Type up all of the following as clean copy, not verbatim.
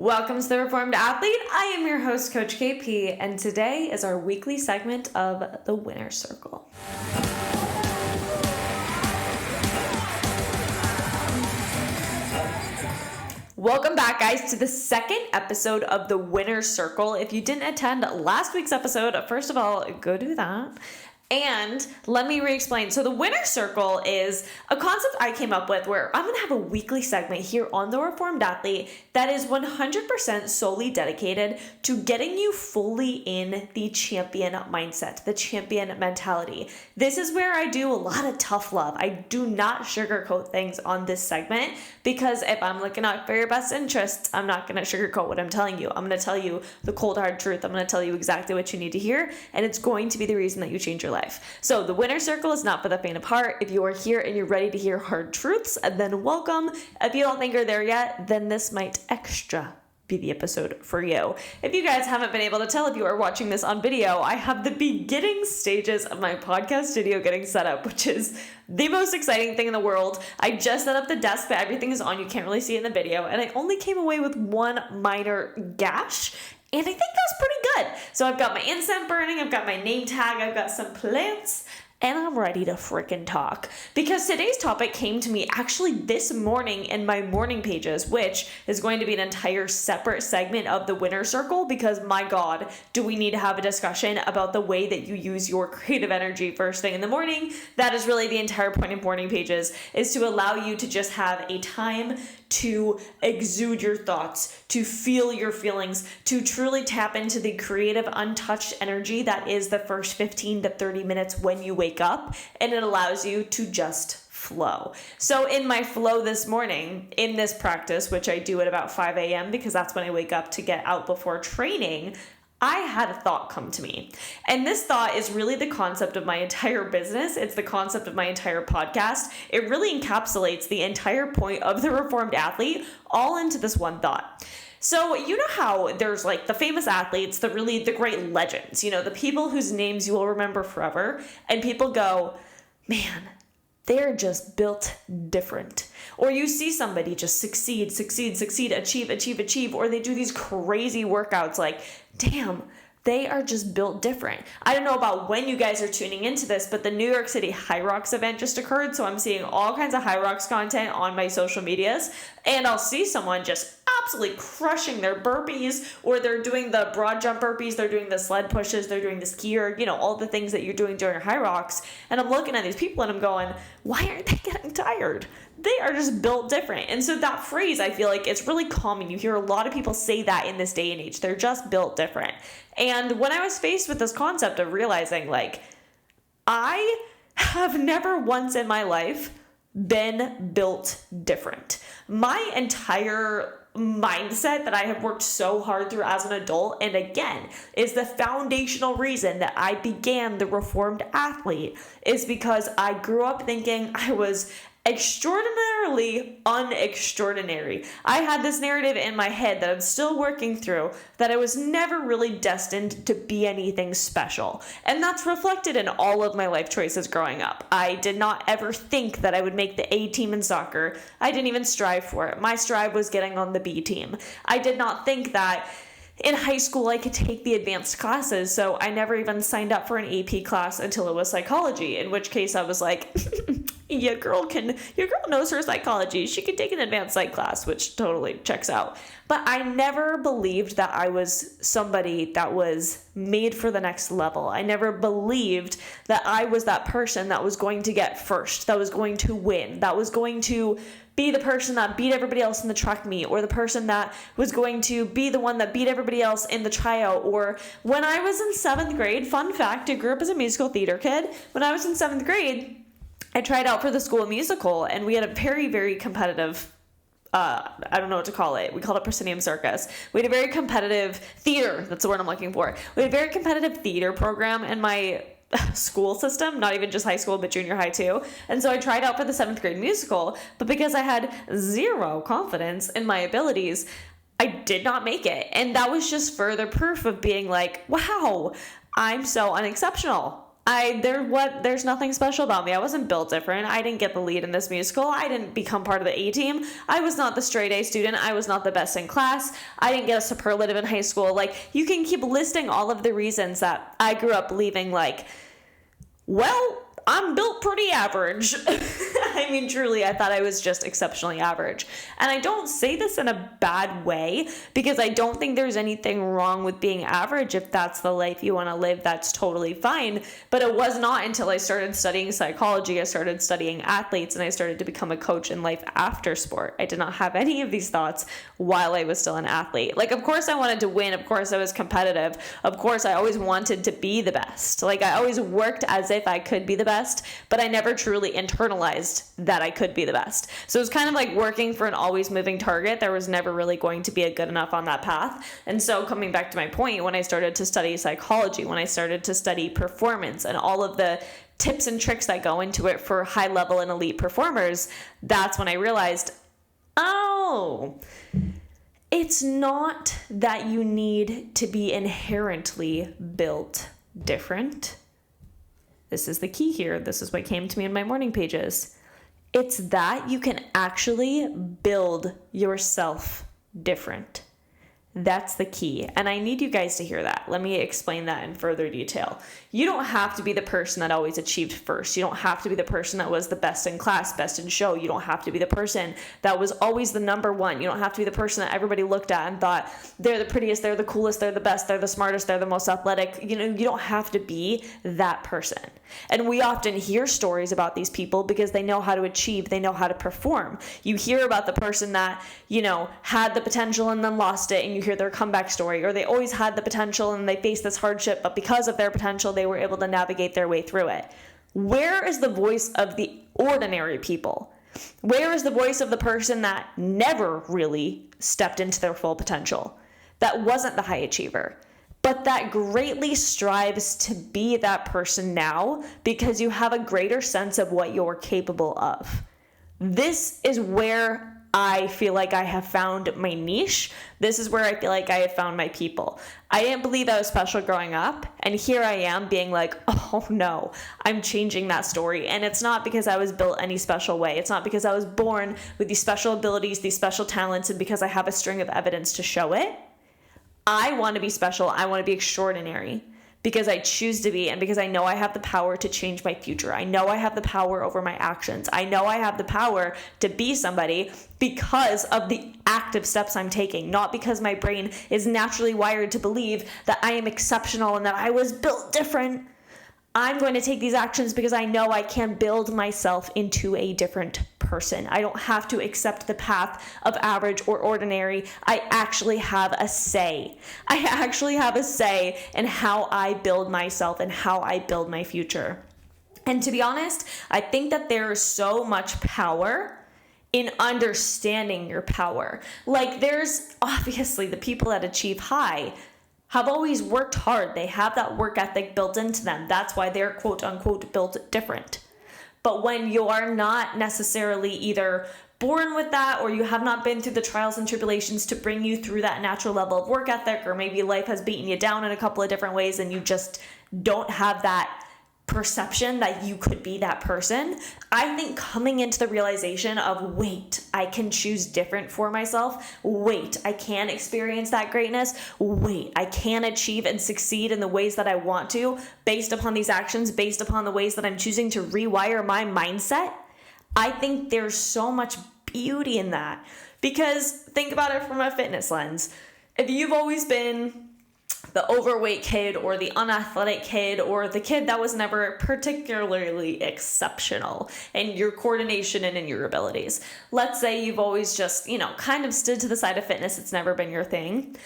Welcome to the Reformed Athlete. I am your host, Coach KP, and today is our weekly segment of the Winner's Circle. Welcome back, guys, to the second episode of the Winner's Circle. If you didn't attend last week's episode, first of all, go do that. And let me re-explain. So the Winner's Circle is a concept I came up with where I'm going to have a weekly segment here on the Reformed Athlete that is 100% solely dedicated to getting you fully in the champion mindset, the champion mentality. This is where I do a lot of tough love. I do not sugarcoat things on this segment because if I'm looking out for your best interests, I'm not going to sugarcoat what I'm telling you. I'm going to tell you the cold hard truth. I'm going to tell you exactly what you need to hear, and it's going to be the reason that you change your life. So the Winner's Circle is not for the faint of heart. If you are here and you're ready to hear hard truths, then welcome. If you don't think you're there yet, then this might extra be the episode for you. If you guys haven't been able to tell, if you are watching this on video, I have the beginning stages of my podcast studio getting set up, which is the most exciting thing in the world. I just set up the desk, but everything is on. You can't really see it in the video. And I only came away with one minor gash. And I think that's pretty good. So I've got my incense burning, I've got my name tag, I've got some plants, and I'm ready to freaking talk. Because today's topic came to me actually this morning in my morning pages, which is going to be an entire separate segment of the Winner's Circle because my God, do we need to have a discussion about the way that you use your creative energy first thing in the morning. That is really the entire point of morning pages, is to allow you to just have a time to exude your thoughts, to feel your feelings, to truly tap into the creative, untouched energy that is the first 15 to 30 minutes when you wake up, and it allows you to just flow. So in my flow this morning, in this practice, which I do at about 5 a.m. because that's when I wake up to get out before training, I had a thought come to me. And this thought is really the concept of my entire business. It's the concept of my entire podcast. It really encapsulates the entire point of the Reformed Athlete all into this one thought. So you know how there's like the famous athletes, the great legends, the people whose names you will remember forever, and people go, man, they're just built different. Or you see somebody just succeed, achieve, or they do these crazy workouts like, damn, they are just built different. I don't know about when you guys are tuning into this, but the New York City High Rocks event just occurred, so I'm seeing all kinds of High Rocks content on my social medias, and I'll see someone just absolutely crushing their burpees, or they're doing the broad jump burpees, they're doing the sled pushes, they're doing the skier, all the things that you're doing during High Rocks, and I'm looking at these people and I'm going, why aren't they getting tired? They are just built different. And so that phrase, I feel like it's really common. You hear a lot of people say that in this day and age. They're just built different. And when I was faced with this concept of realizing, like, I have never once in my life been built different. My entire mindset that I have worked so hard through as an adult, and again, is the foundational reason that I began the Reformed Athlete, is because I grew up thinking I was extraordinarily unextraordinary. I had this narrative in my head that I'm still working through, that I was never really destined to be anything special. And that's reflected in all of my life choices growing up. I did not ever think that I would make the A team in soccer. I didn't even strive for it. My strive was getting on the B team. I did not think that in high school I could take the advanced classes, so I never even signed up for an AP class until it was psychology, in which case I was like, your girl knows her psychology. She can take an advanced psych class, which totally checks out. But I never believed that I was somebody that was made for the next level. I never believed that I was that person that was going to get first, that was going to win, that was going to be the person that beat everybody else in the track meet, or the person that was going to be the one that beat everybody else in the tryout. Or when I was in 7th grade, fun fact, I grew up as a musical theater kid. When I was in 7th grade, I tried out for the school musical, and we had a very, very competitive, I don't know what to call it. We called it Proscenium Circus. We had a very competitive theater. That's the word I'm looking for. We had a very competitive theater program in my school system, not even just high school, but junior high too. And so I tried out for the 7th grade musical, but because I had zero confidence in my abilities, I did not make it. And that was just further proof of being like, wow, I'm so unexceptional. There's nothing special about me. I wasn't built different. I didn't get the lead in this musical. I didn't become part of the A team. I was not the straight A student. I was not the best in class. I didn't get a superlative in high school. Like, you can keep listing all of the reasons that I grew up believing, like, well, I'm built pretty average. I mean, truly, I thought I was just exceptionally average. And I don't say this in a bad way, because I don't think there's anything wrong with being average. If that's the life you want to live, that's totally fine. But it was not until I started studying psychology, I started studying athletes, and I started to become a coach in life after sport. I did not have any of these thoughts while I was still an athlete. Like, of course I wanted to win. Of course I was competitive. Of course I always wanted to be the best. Like, I always worked as if I could be the best, but I never truly internalized that I could be the best. So it was kind of like working for an always moving target. There was never really going to be a good enough on that path. And so, coming back to my point, when I started to study psychology, when I started to study performance and all of the tips and tricks that go into it for high level and elite performers, that's when I realized, oh, it's not that you need to be inherently built different. This is the key here. This is what came to me in my morning pages. It's that you can actually build yourself different. That's the key. And I need you guys to hear that. Let me explain that in further detail. You don't have to be the person that always achieved first. You don't have to be the person that was the best in class, best in show. You don't have to be the person that was always the number one. You don't have to be the person that everybody looked at and thought they're the prettiest, they're the coolest, they're the best, they're the smartest, they're the most athletic. You don't have to be that person. And we often hear stories about these people because they know how to achieve, they know how to perform. You hear about the person that, had the potential and then lost it, and you hear their comeback story, or they always had the potential and they faced this hardship, but because of their potential, they were able to navigate their way through it. Where is the voice of the ordinary people? Where is the voice of the person that never really stepped into their full potential, that wasn't the high achiever, but that greatly strives to be that person now because you have a greater sense of what you're capable of? This is where I feel like I have found my niche. This is where I feel like I have found my people. I didn't believe I was special growing up, and here I am being like, oh no, I'm changing that story. And it's not because I was built any special way. It's not because I was born with these special abilities, these special talents, and because I have a string of evidence to show it. I want to be special. I want to be extraordinary because I choose to be, and because I know I have the power to change my future. I know I have the power over my actions. I know I have the power to be somebody because of the active steps I'm taking, not because my brain is naturally wired to believe that I am exceptional and that I was built different. I'm going to take these actions because I know I can build myself into a different person. I don't have to accept the path of average or ordinary. I actually have a say. I actually have a say in how I build myself and how I build my future. And to be honest, I think that there is so much power in understanding your power. Like, there's obviously the people that achieve high have always worked hard. They have that work ethic built into them. That's why they're quote unquote built different. But when you are not necessarily either born with that, or you have not been through the trials and tribulations to bring you through that natural level of work ethic, or maybe life has beaten you down in a couple of different ways and you just don't have that perception that you could be that person, I think coming into the realization of, wait, I can choose different for myself. Wait, I can experience that greatness. Wait, I can achieve and succeed in the ways that I want to based upon these actions, based upon the ways that I'm choosing to rewire my mindset. I think there's so much beauty in that, because think about it from a fitness lens. If you've always been the overweight kid or the unathletic kid or the kid that was never particularly exceptional in your coordination and in your abilities. Let's say you've always just, kind of stood to the side of fitness. It's never been your thing.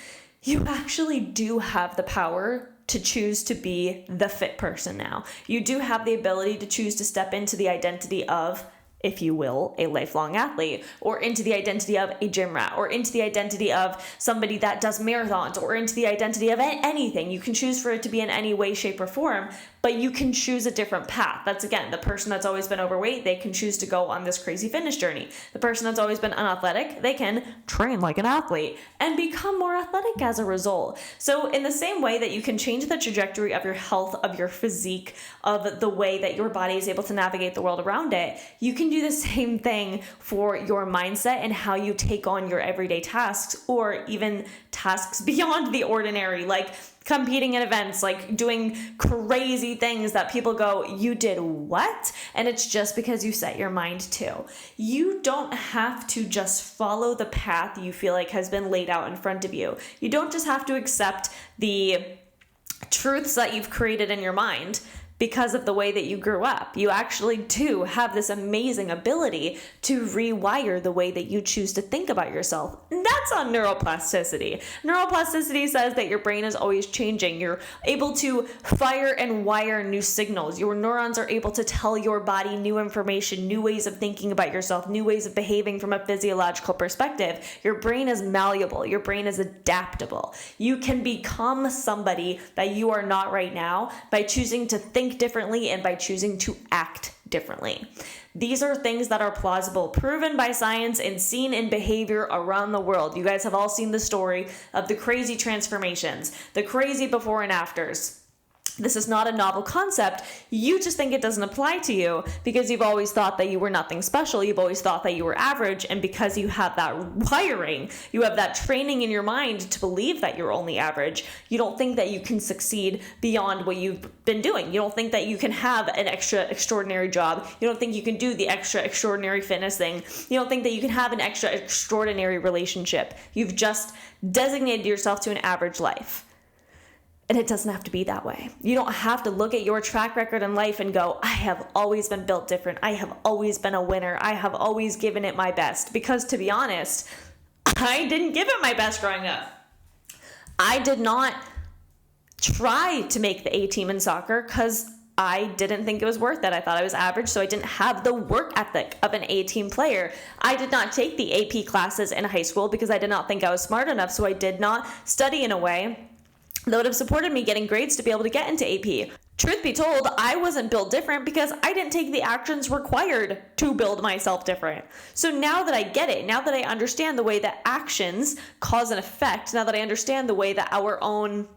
You actually do have the power to choose to be the fit person now. You do have the ability to choose to step into the identity of, if you will, a lifelong athlete, or into the identity of a gym rat, or into the identity of somebody that does marathons, or into the identity of anything. You can choose for it to be in any way, shape, or form, but you can choose a different path. That's, again, the person that's always been overweight, they can choose to go on this crazy fitness journey. The person that's always been unathletic, they can train like an athlete and become more athletic as a result. So in the same way that you can change the trajectory of your health, of your physique, of the way that your body is able to navigate the world around it, you can do the same thing for your mindset and how you take on your everyday tasks, or even tasks beyond the ordinary, like competing in events, like doing crazy things that people go, you did what? And it's just because you set your mind to. You don't have to just follow the path you feel like has been laid out in front of you. You don't just have to accept the truths that you've created in your mind because of the way that you grew up. You actually do have this amazing ability to rewire the way that you choose to think about yourself. And that's on neuroplasticity. Neuroplasticity says that your brain is always changing. You're able to fire and wire new signals. Your neurons are able to tell your body new information, new ways of thinking about yourself, new ways of behaving from a physiological perspective. Your brain is malleable. Your brain is adaptable. You can become somebody that you are not right now by choosing to think differently and by choosing to act differently. These are things that are plausible, proven by science, and seen in behavior around the world. You guys have all seen the story of the crazy transformations, the crazy before and afters. This is not a novel concept. You just think it doesn't apply to you because you've always thought that you were nothing special. You've always thought that you were average. And because you have that wiring, you have that training in your mind to believe that you're only average, you don't think that you can succeed beyond what you've been doing. You don't think that you can have an extra extraordinary job. You don't think you can do the extra extraordinary fitness thing. You don't think that you can have an extra extraordinary relationship. You've just designated yourself to an average life. And it doesn't have to be that way. You don't have to look at your track record in life and go, I have always been built different. I have always been a winner. I have always given it my best. Because to be honest, I didn't give it my best growing up. I did not try to make the A team in soccer because I didn't think it was worth it. I thought I was average, so I didn't have the work ethic of an A team player. I did not take the AP classes in high school because I did not think I was smart enough, so I did not study in a way that would have supported me getting grades to be able to get into AP. Truth be told, I wasn't built different because I didn't take the actions required to build myself different. So now that I get it, now that I understand the way that actions cause an effect, now that I understand the way that our own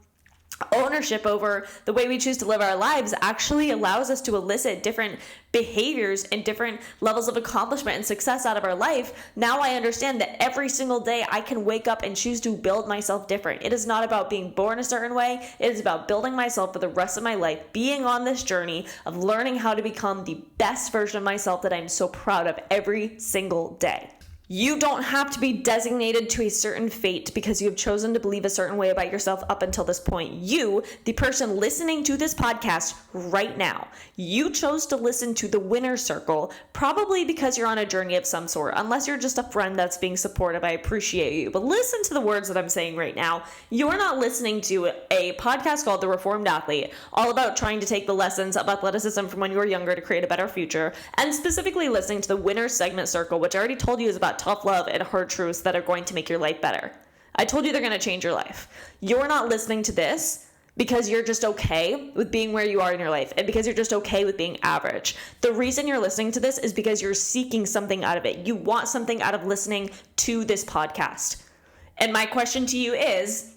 ownership over the way we choose to live our lives actually allows us to elicit different behaviors and different levels of accomplishment and success out of our life. Now I understand that every single day I can wake up and choose to build myself different. It is not about being born a certain way. It is about building myself for the rest of my life, being on this journey of learning how to become the best version of myself that I'm so proud of every single day. You don't have to be designated to a certain fate because you have chosen to believe a certain way about yourself up until this point. You, the person listening to this podcast right now, you chose to listen to the winner's circle, probably because you're on a journey of some sort. Unless you're just a friend that's being supportive, I appreciate you. But listen to the words that I'm saying right now. You're not listening to a podcast called The Reformed Athlete, all about trying to take the lessons of athleticism from when you were younger to create a better future, and specifically listening to the winner's segment circle, which I already told you is about tough love and hard truths that are going to make your life better. I told you they're going to change your life. You're not listening to this because you're just okay with being where you are in your life and because you're just okay with being average. The reason you're listening to this is because you're seeking something out of it. You want something out of listening to this podcast. And my question to you is,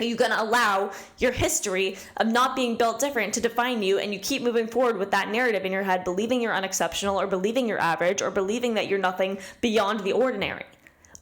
are you going to allow your history of not being built different to define you, and you keep moving forward with that narrative in your head, believing you're unexceptional or believing you're average or believing that you're nothing beyond the ordinary?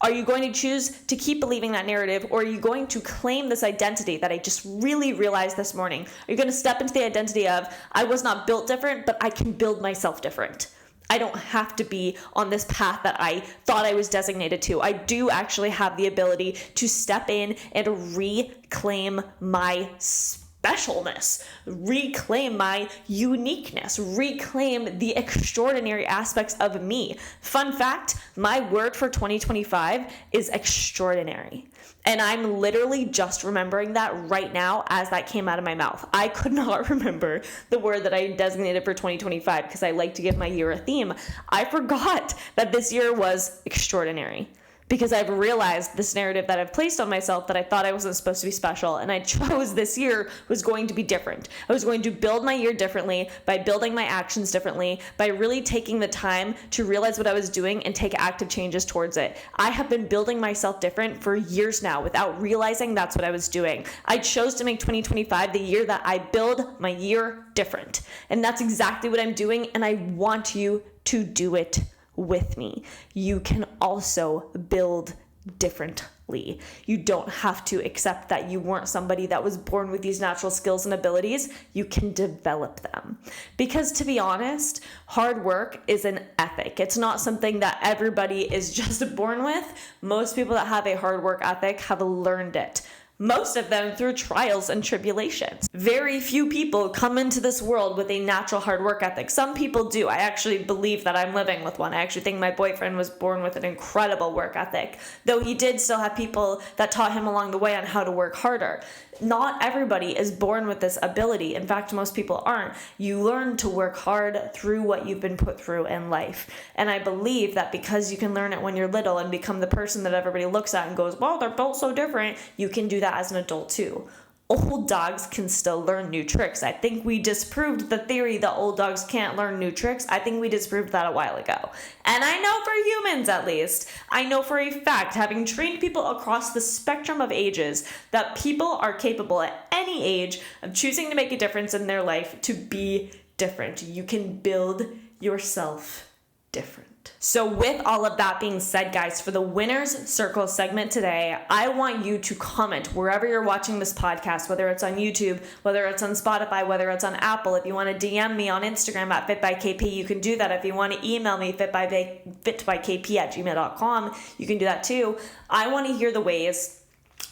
Are you going to choose to keep believing that narrative, or are you going to claim this identity that I just really realized this morning? Are you going to step into the identity of, I was not built different, but I can build myself different? I don't have to be on this path that I thought I was designated to. I do actually have the ability to step in and reclaim my specialness, reclaim my uniqueness, reclaim the extraordinary aspects of me. Fun fact, my word for 2025 is extraordinary. And I'm literally just remembering that right now as that came out of my mouth. I could not remember the word that I designated for 2025 because I like to give my year a theme. I forgot that this year was extraordinary. because I've realized this narrative that I've placed on myself that I thought I wasn't supposed to be special, and I chose this year was going to be different. I was going to build my year differently by building my actions differently, by really taking the time to realize what I was doing and take active changes towards it. I have been building myself different for years now without realizing that's what I was doing. I chose to make 2025 the year that I build my year different, and that's exactly what I'm doing, and I want you to do it with me. You can also build differently. You don't have to accept that you weren't somebody that was born with these natural skills and abilities. You can develop them. Because to be honest, hard work is an ethic. It's not something that everybody is just born with. Most people that have a hard work ethic have learned it. Most of them through trials and tribulations. Very few people come into this world with a natural hard work ethic. Some people do. I actually believe that I'm living with one. I actually think my boyfriend was born with an incredible work ethic, though he did still have people that taught him along the way on how to work harder. Not everybody is born with this ability. In fact, most people aren't. You learn to work hard through what you've been put through in life. And I believe that because you can learn it when you're little and become the person that everybody looks at and goes, well, they're built so different, you can do that as an adult too. Old dogs can still learn new tricks. I think we disproved the theory that old dogs can't learn new tricks. I think we disproved that a while ago. And I know for humans, at least, I know for a fact, having trained people across the spectrum of ages, that people are capable at any age of choosing to make a difference in their life to be different. You can build yourself different. So with all of that being said, guys, for the Winner's Circle segment today, I want you to comment wherever you're watching this podcast, whether it's on YouTube, whether it's on Spotify, whether it's on Apple. If you want to DM me on Instagram at fitbykp, you can do that. If you want to email me, fitbykp@gmail.com, you can do that too. I want to hear the ways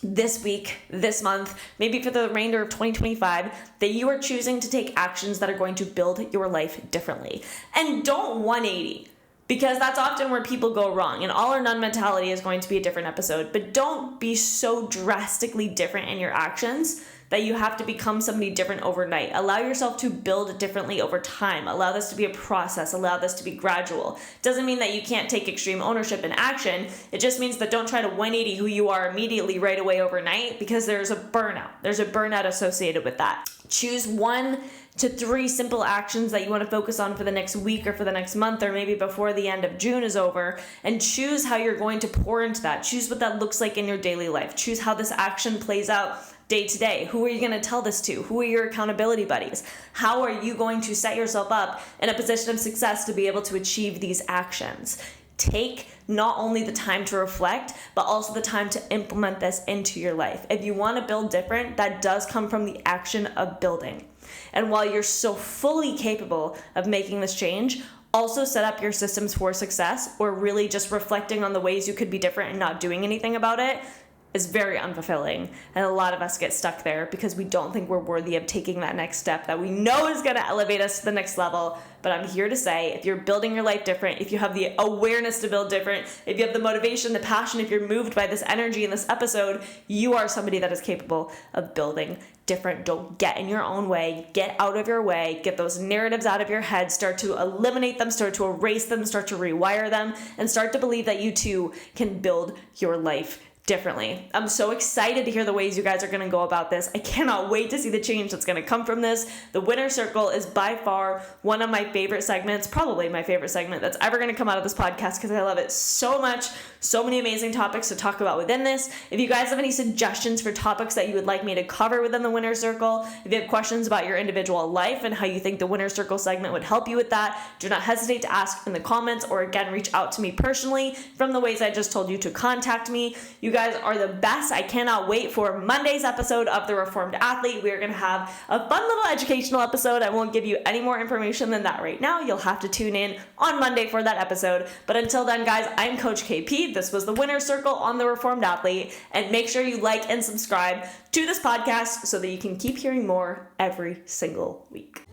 this week, this month, maybe for the remainder of 2025, that you are choosing to take actions that are going to build your life differently. And don't 180. Because that's often where people go wrong. And all or none mentality is going to be a different episode. But don't be so drastically different in your actions that you have to become somebody different overnight. Allow yourself to build differently over time. Allow this to be a process. Allow this to be gradual. Doesn't mean that you can't take extreme ownership and action. It just means that don't try to 180 who you are immediately right away overnight, because there's a burnout. There's a burnout associated with that. Choose 1 to 3 simple actions that you want to focus on for the next week or for the next month, or maybe before the end of June is over, and choose how you're going to pour into that. Choose what that looks like in your daily life. Choose how this action plays out day to day. Who are you going to tell this to? Who are your accountability buddies? How are you going to set yourself up in a position of success to be able to achieve these actions? Take not only the time to reflect, but also the time to implement this into your life. If you want to build different, that does come from the action of building. And while you're so fully capable of making this change, also set up your systems for success, or really just reflecting on the ways you could be different and not doing anything about it is very unfulfilling. And a lot of us get stuck there because we don't think we're worthy of taking that next step that we know is going to elevate us to the next level. But I'm here to say, if you're building your life different, if you have the awareness to build different, if you have the motivation, the passion, if you're moved by this energy in this episode, you are somebody that is capable of building different. Don't get in your own way. Get out of your way. Get those narratives out of your head. Start to eliminate them. Start to erase them. Start to rewire them. And start to believe that you too can build your life differently. I'm so excited to hear the ways you guys are going to go about this. I cannot wait to see the change that's going to come from this. The Winner's Circle is by far one of my favorite segments, probably my favorite segment that's ever going to come out of this podcast, because I love it so much. So many amazing topics to talk about within this. If you guys have any suggestions for topics that you would like me to cover within the Winner's Circle, if you have questions about your individual life and how you think the Winner's Circle segment would help you with that, do not hesitate to ask in the comments, or again, reach out to me personally from the ways I just told you to contact me. You guys are the best. I cannot wait for Monday's episode of The Reformed Athlete. We are going to have a fun little educational episode. I won't give you any more information than that right now. You'll have to tune in on Monday for that episode. But until then, guys, I'm Coach KP. This was The Winner's Circle on The Reformed Athlete. And make sure you like and subscribe to this podcast so that you can keep hearing more every single week.